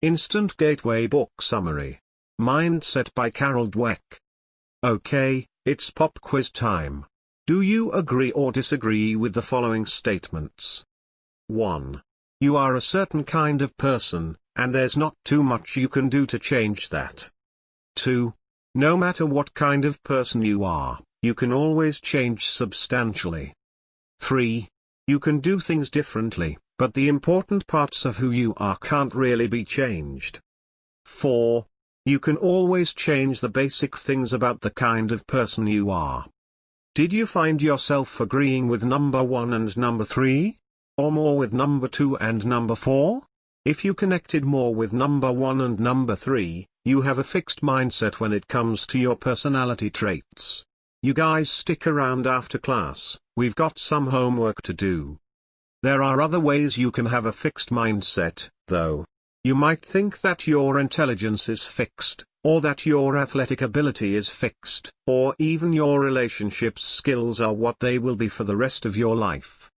Instant Gateway Book Summary. Mindset by Carol Dweck. Okay, it's pop quiz time. Do you agree or disagree with the following statements? 1. You are a certain kind of person, and there's not too much you can do to change that. 2. No matter what kind of person you are, you can always change substantially. 3. You can do things differently, but the important parts of who you are can't really be changed. 4. You can always change the basic things about the kind of person you are. Did you find yourself agreeing with number 1 and number 3? Or more with number 2 and number 4? If you connected more with number 1 and number 3, you have a fixed mindset when it comes to your personality traits. You guys stick around after class, we've got some homework to do. There are other ways you can have a fixed mindset, though. You might think that your intelligence is fixed, or that your athletic ability is fixed, or even your relationships skills are what they will be for the rest of your life.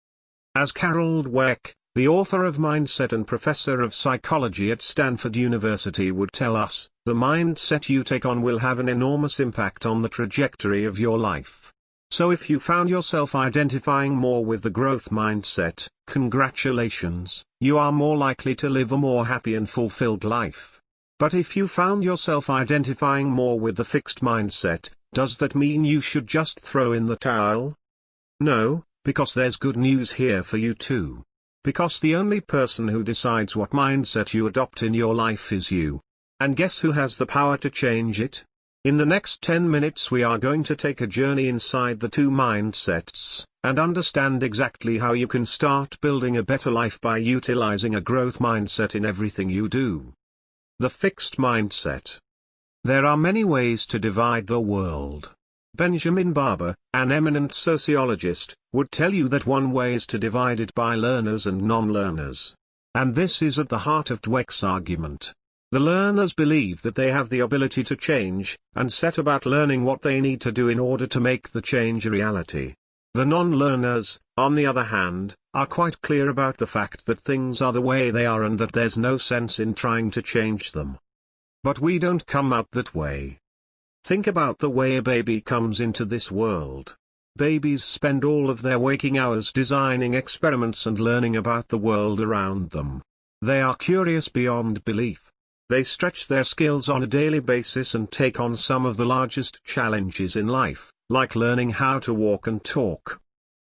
As Carol Dweck, the author of Mindset and professor of psychology at Stanford University would tell us, the mindset you take on will have an enormous impact on the trajectory of your life. So if you found yourself identifying more with the growth mindset, congratulations, you are more likely to live a more happy and fulfilled life. But if you found yourself identifying more with the fixed mindset, does that mean you should just throw in the towel? No, because there's good news here for you too. Because the only person who decides what mindset you adopt in your life is you. And guess who has the power to change it? In the next 10 minutes we are going to take a journey inside the two mindsets, and understand exactly how you can start building a better life by utilizing a growth mindset in everything you do. The fixed mindset. There are many ways to divide the world. Benjamin Barber, an eminent sociologist, would tell you that one way is to divide it by learners and non-learners. And this is at the heart of Dweck's argument. The learners believe that they have the ability to change, and set about learning what they need to do in order to make the change a reality. The non-learners, on the other hand, are quite clear about the fact that things are the way they are and that there's no sense in trying to change them. But we don't come out that way. Think about the way a baby comes into this world. Babies spend all of their waking hours designing experiments and learning about the world around them. They are curious beyond belief. They stretch their skills on a daily basis and take on some of the largest challenges in life, like learning how to walk and talk.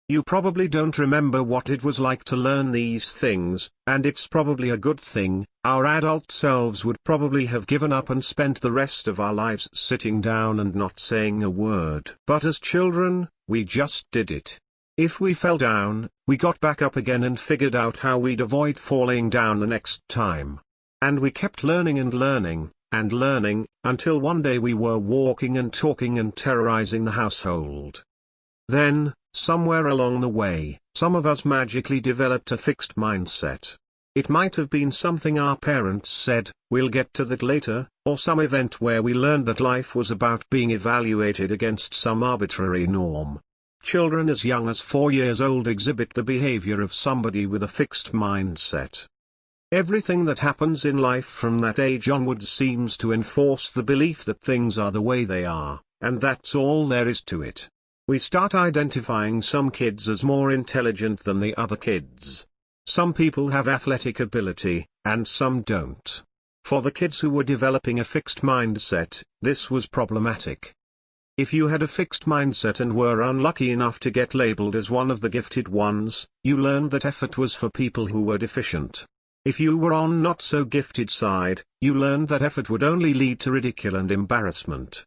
You probably don't remember what it was like to learn these things, and it's probably a good thing. Our adult selves would probably have given up and spent the rest of our lives sitting down and not saying a word. But as children, we just did it. If we fell down, we got back up again and figured out how we'd avoid falling down the next time. And we kept learning and learning, and learning, until one day we were walking and talking and terrorizing the household. Then, somewhere along the way, some of us magically developed a fixed mindset. It might have been something our parents said, "We'll get to that later," or some event where we learned that life was about being evaluated against some arbitrary norm. Children as young as 4 years old exhibit the behavior of somebody with a fixed mindset. Everything that happens in life from that age onwards seems to enforce the belief that things are the way they are, and that's all there is to it. We start identifying some kids as more intelligent than the other kids. Some people have athletic ability, and some don't. For the kids who were developing a fixed mindset, this was problematic. If you had a fixed mindset and were unlucky enough to get labeled as one of the gifted ones, you learned that effort was for people who were deficient. If you were on not so gifted side, you learned that effort would only lead to ridicule and embarrassment.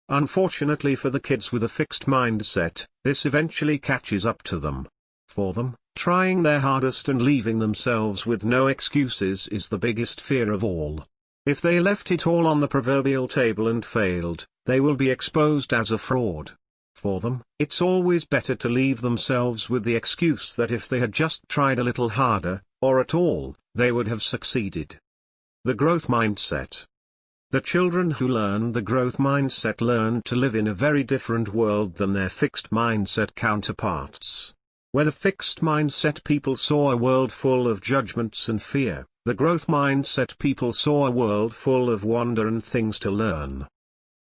Unfortunately for the kids with a fixed mindset, this eventually catches up to them. For them, trying their hardest and leaving themselves with no excuses is the biggest fear of all. If they left it all on the proverbial table and failed, they will be exposed as a fraud. For them, it's always better to leave themselves with the excuse that if they had just tried a little harder, or at all, they would have succeeded. The growth mindset. The children who learn the growth mindset learn to live in a very different world than their fixed mindset counterparts. Where the fixed mindset people saw a world full of judgments and fear, The growth mindset people saw a world full of wonder and things to learn.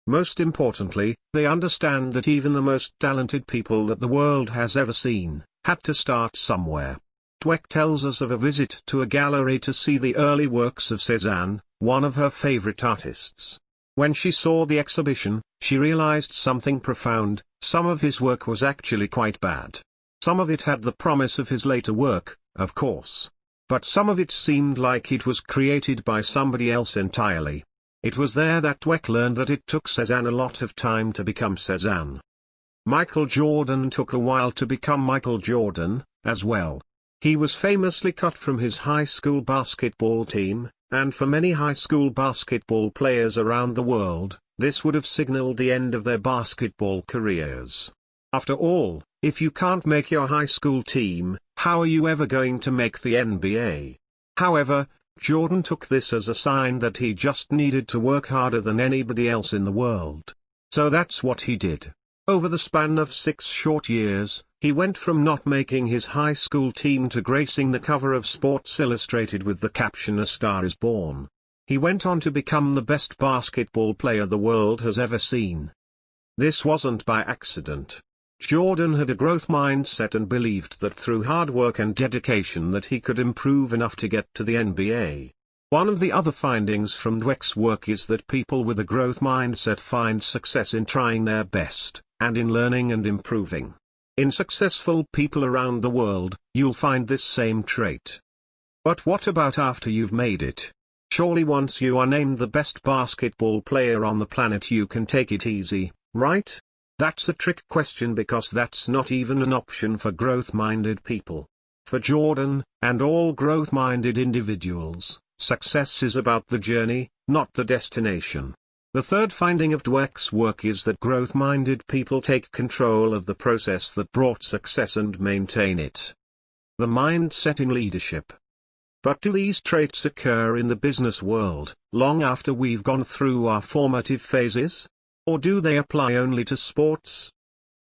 Most importantly, they understand that even the most talented people that the world has ever seen, had to start somewhere. Dweck tells us of a visit to a gallery to see the early works of Cézanne, one of her favorite artists. When she saw the exhibition, she realized something profound: some of his work was actually quite bad. Some of it had the promise of his later work, of course. But some of it seemed like it was created by somebody else entirely. It was there that Dweck learned that it took Cézanne a lot of time to become Cézanne. Michael Jordan took a while to become Michael Jordan, as well. He was famously cut from his high school basketball team, and for many high school basketball players around the world, this would have signaled the end of their basketball careers. After all, if you can't make your high school team, how are you ever going to make the NBA? However, Jordan took this as a sign that he just needed to work harder than anybody else in the world. So that's what he did. Over the span of 6 short years, he went from not making his high school team to gracing the cover of Sports Illustrated with the caption "A Star is Born." He went on to become the best basketball player the world has ever seen. This wasn't by accident. Jordan had a growth mindset and believed that through hard work and dedication that he could improve enough to get to the NBA. One of the other findings from Dweck's work is that people with a growth mindset find success in trying their best, and in learning and improving. In successful people around the world, you'll find this same trait. But what about after you've made it? Surely once you are named the best basketball player on the planet you can take it easy, right? That's a trick question, because that's not even an option for growth-minded people. For Jordan, and all growth-minded individuals, success is about the journey, not the destination. The third finding of Dweck's work is that growth-minded people take control of the process that brought success and maintain it. The mindset in leadership. But do these traits occur in the business world, long after we've gone through our formative phases? Or do they apply only to sports?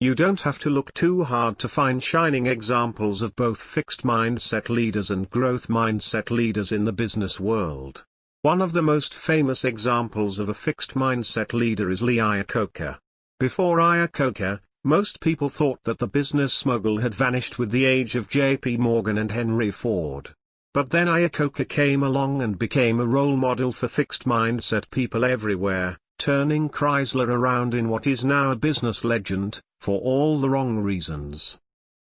You don't have to look too hard to find shining examples of both fixed mindset leaders and growth mindset leaders in the business world. One of the most famous examples of a fixed mindset leader is Lee Iacocca. Before Iacocca, most people thought that the business mogul had vanished with the age of J.P. Morgan and Henry Ford. But then Iacocca came along and became a role model for fixed mindset people everywhere, turning Chrysler around in what is now a business legend, for all the wrong reasons.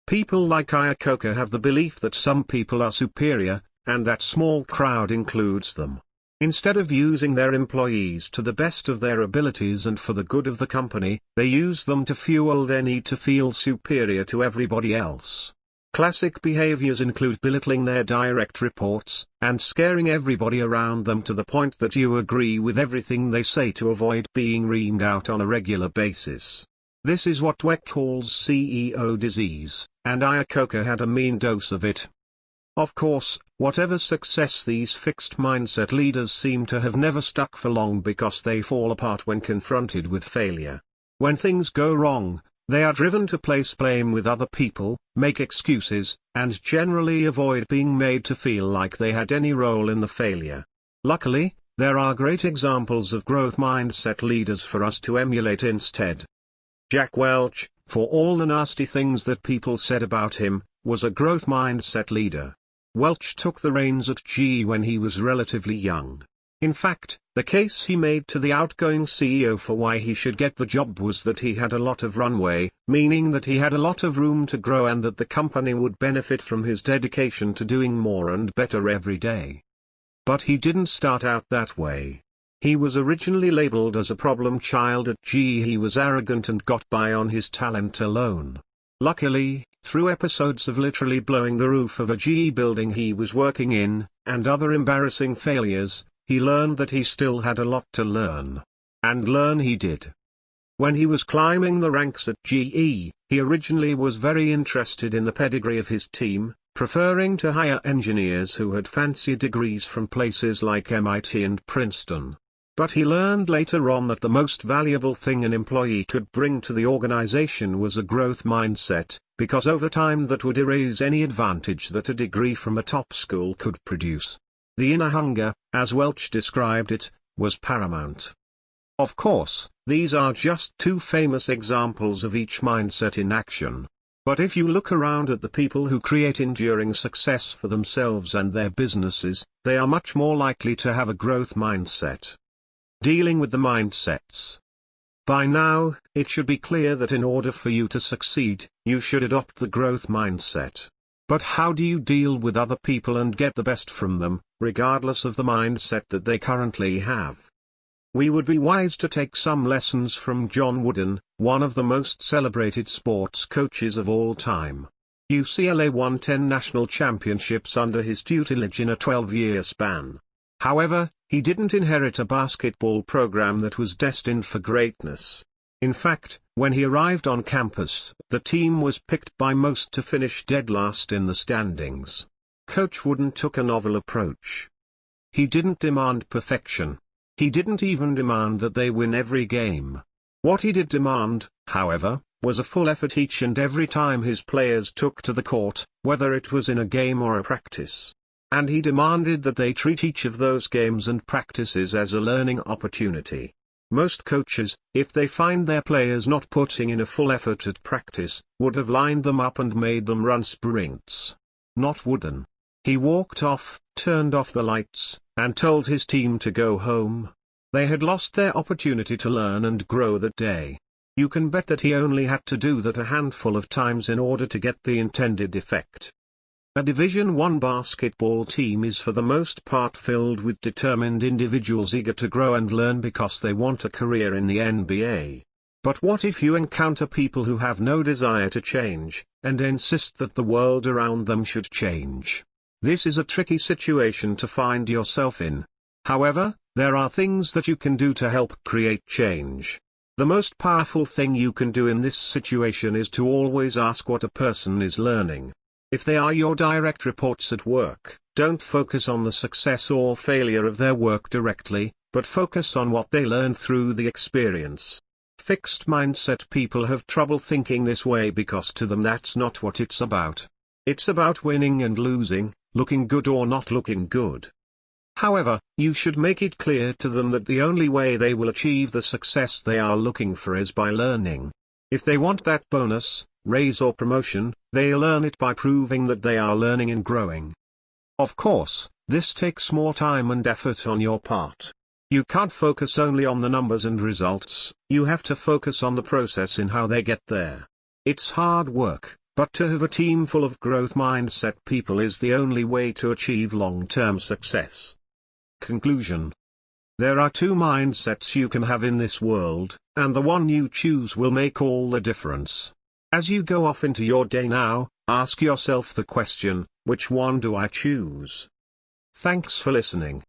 People like Iacocca have the belief that some people are superior, and that small crowd includes them. Instead of using their employees to the best of their abilities and for the good of the company, they use them to fuel their need to feel superior to everybody else. Classic behaviors include belittling their direct reports, and scaring everybody around them to the point that you agree with everything they say to avoid being reamed out on a regular basis. This is what Dweck calls CEO disease, and Iacocca had a mean dose of it. Of course, whatever success these fixed mindset leaders seem to have never stuck for long, because they fall apart when confronted with failure. When things go wrong, they are driven to place blame with other people, make excuses, and generally avoid being made to feel like they had any role in the failure. Luckily, there are great examples of growth mindset leaders for us to emulate instead. Jack Welch, for all the nasty things that people said about him, was a growth mindset leader. Welch took the reins at GE when he was relatively young. In fact, the case he made to the outgoing CEO for why he should get the job was that he had a lot of runway, meaning that he had a lot of room to grow and that the company would benefit from his dedication to doing more and better every day. But he didn't start out that way. He was originally labeled as a problem child at GE. He was arrogant and got by on his talent alone. Luckily, through episodes of literally blowing the roof of a GE building he was working in, and other embarrassing failures, he learned that he still had a lot to learn. And learn he did. When he was climbing the ranks at GE, he originally was very interested in the pedigree of his team, preferring to hire engineers who had fancy degrees from places like MIT and Princeton. But he learned later on that the most valuable thing an employee could bring to the organization was a growth mindset, because over time that would erase any advantage that a degree from a top school could produce. The inner hunger, as Welch described it, was paramount. Of course, these are just two famous examples of each mindset in action. But if you look around at the people who create enduring success for themselves and their businesses, they are much more likely to have a growth mindset. Dealing with the mindsets. By now, it should be clear that in order for you to succeed, you should adopt the growth mindset. But how do you deal with other people and get the best from them, regardless of the mindset that they currently have? We would be wise to take some lessons from John Wooden, one of the most celebrated sports coaches of all time. UCLA won 10 national championships under his tutelage in a 12-year span. However, he didn't inherit a basketball program that was destined for greatness. In fact, when he arrived on campus, the team was picked by most to finish dead last in the standings. Coach Wooden took a novel approach. He didn't demand perfection. He didn't even demand that they win every game. What he did demand, however, was a full effort each and every time his players took to the court, whether it was in a game or a practice. And he demanded that they treat each of those games and practices as a learning opportunity. Most coaches, if they find their players not putting in a full effort at practice, would have lined them up and made them run sprints. Not Wooden. He walked off, turned off the lights, and told his team to go home. They had lost their opportunity to learn and grow that day. You can bet that he only had to do that a handful of times in order to get the intended effect. A Division I basketball team is for the most part filled with determined individuals eager to grow and learn because they want a career in the NBA. But what if you encounter people who have no desire to change, and insist that the world around them should change? This is a tricky situation to find yourself in. However, there are things that you can do to help create change. The most powerful thing you can do in this situation is to always ask what a person is learning. If they are your direct reports at work, don't focus on the success or failure of their work directly, but focus on what they learn through the experience. Fixed mindset people have trouble thinking this way because to them that's not what it's about. It's about winning and losing, looking good or not looking good. However, you should make it clear to them that the only way they will achieve the success they are looking for is by learning. If they want that bonus, raise or promotion, they'll earn it by proving that they are learning and growing. Of course, this takes more time and effort on your part. You can't focus only on the numbers and results, you have to focus on the process in how they get there. It's hard work, but to have a team full of growth mindset people is the only way to achieve long-term success. Conclusion. There are two mindsets you can have in this world, and the one you choose will make all the difference. As you go off into your day now, ask yourself the question, which one do I choose? Thanks for listening.